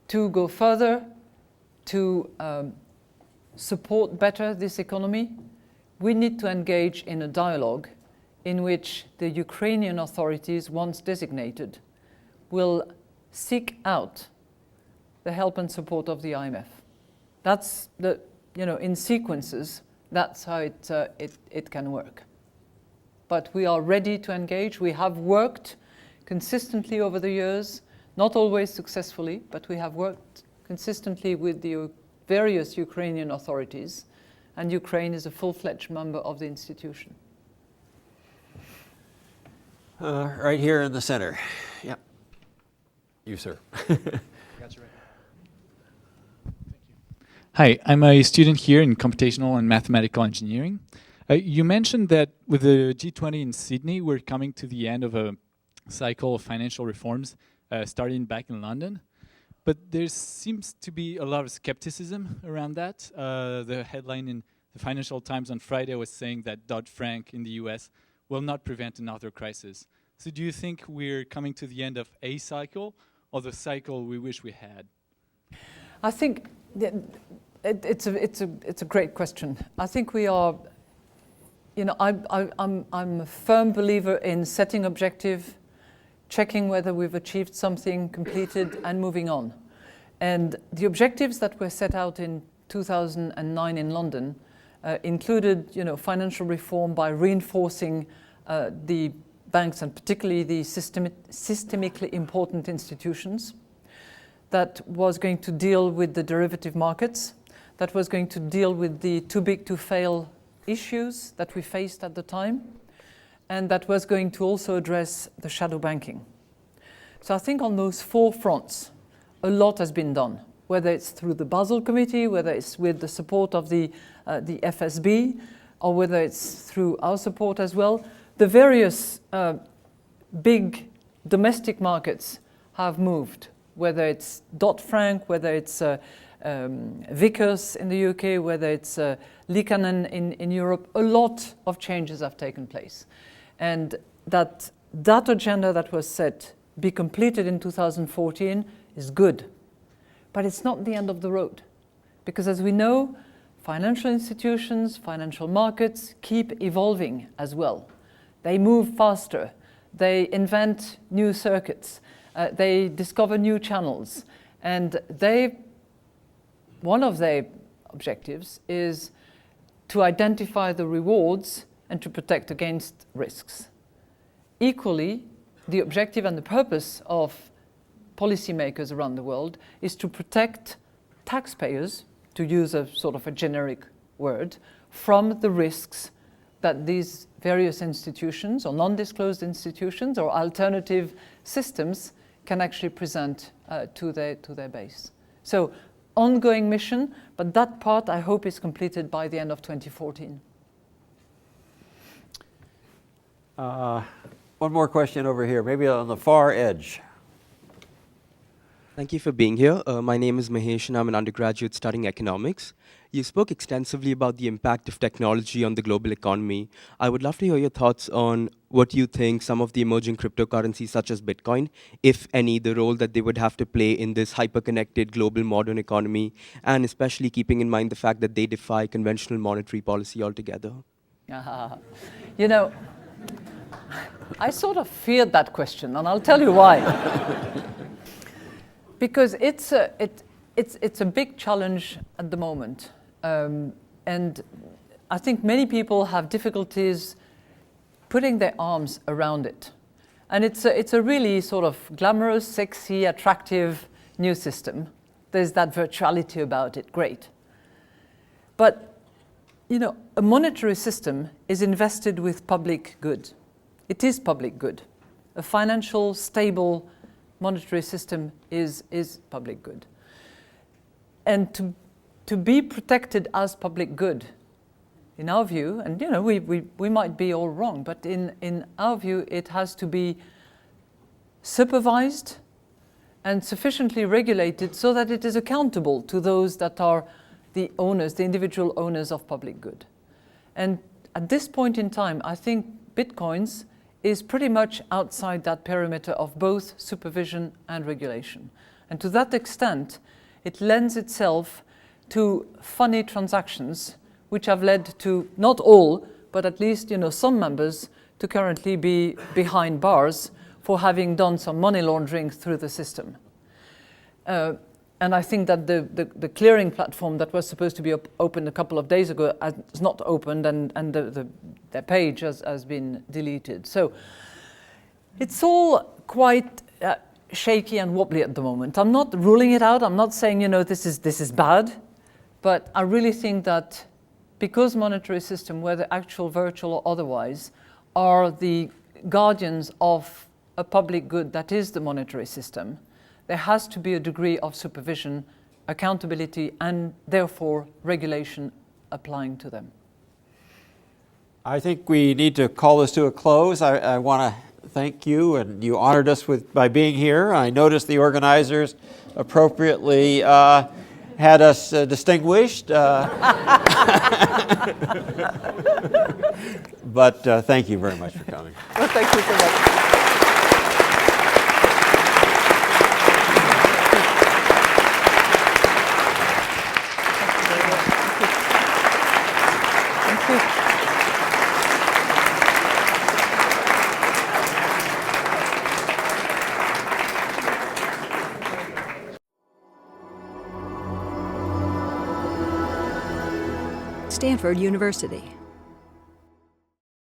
to go further, to support better this economy, we need to engage in a dialogue in which the Ukrainian authorities, once designated, will seek out the help and support of the IMF. That's the, in sequences, that's how it can work. But we are ready to engage. We have worked consistently over the years, not always successfully, but we have worked consistently with the various Ukrainian authorities, and Ukraine is a full-fledged member of the institution. Right here in the center. Yep. You, sir. Hi, I'm a student here in computational and mathematical engineering. You mentioned that with the G20 in Sydney, we're coming to the end of a cycle of financial reforms starting back in London. But there seems to be a lot of skepticism around that. The headline in the Financial Times on Friday was saying that Dodd-Frank in the US will not prevent another crisis. So do you think we're coming to the end of a cycle or the cycle we wish we had? I think it's a great question. I think we are, I'm a firm believer in setting objective, checking whether we've achieved something, completed, and moving on. And the objectives that were set out in 2009 in London included, financial reform by reinforcing the banks and particularly the systemically important institutions. That was going to deal with the derivative markets. That was going to deal with the too big to fail issues that we faced at the time. And that was going to also address the shadow banking. So I think on those four fronts, a lot has been done, whether it's through the Basel Committee, whether it's with the support of the FSB, or whether it's through our support as well. The various big domestic markets have moved, whether it's Dodd-Frank, whether it's Vickers in the UK, whether it's Liikanen in Europe. A lot of changes have taken place. And that agenda that was set be completed in 2014 is good. But it's not the end of the road. Because as we know, financial institutions, financial markets keep evolving as well. They move faster. They invent new circuits. They discover new channels. And one of their objectives is to identify the rewards and to protect against risks. Equally, the objective and the purpose of policymakers around the world is to protect taxpayers, to use a sort of a generic word, from the risks that these various institutions or non-disclosed institutions or alternative systems can actually present to their base. So ongoing mission, but that part I hope is completed by the end of 2014. One more question over here, maybe on the far edge. Thank you for being here. My name is Mahesh and I'm an undergraduate studying economics. You spoke extensively about the impact of technology on the global economy. I would love to hear your thoughts on what you think some of the emerging cryptocurrencies such as Bitcoin, if any, the role that they would have to play in this hyper-connected global modern economy, and especially keeping in mind the fact that they defy conventional monetary policy altogether. You know, I sort of feared that question, and I'll tell you why. Because it's a big challenge at the moment. And I think many people have difficulties putting their arms around it. And it's a really sort of glamorous, sexy, attractive new system. There's that virtuality about it, great. But, you know, a monetary system is invested with public good. It is public good. A financial, stable monetary system is public good. And to be protected as public good, in our view, and you know, we might be all wrong, but in our view, it has to be supervised and sufficiently regulated so that it is accountable to those that are the owners, the individual owners of public good. And at this point in time, I think Bitcoins is pretty much outside that perimeter of both supervision and regulation. And to that extent, it lends itself to funny transactions, which have led to, not all, but at least some members to currently be behind bars for having done some money laundering through the system. And I think that the clearing platform that was supposed to be opened a couple of days ago is not opened, and the page has been deleted. So it's all quite shaky and wobbly at the moment. I'm not ruling it out. I'm not saying this is bad, but I really think that because monetary system, whether actual, virtual, or otherwise, are the guardians of a public good that is the monetary system, there has to be a degree of supervision, accountability, and therefore regulation applying to them. I think we need to call this to a close. I want to thank you, and you honored us by being here. I noticed the organizers appropriately had us distinguished. But thank you very much for coming. Well, thank you so much. Stanford University.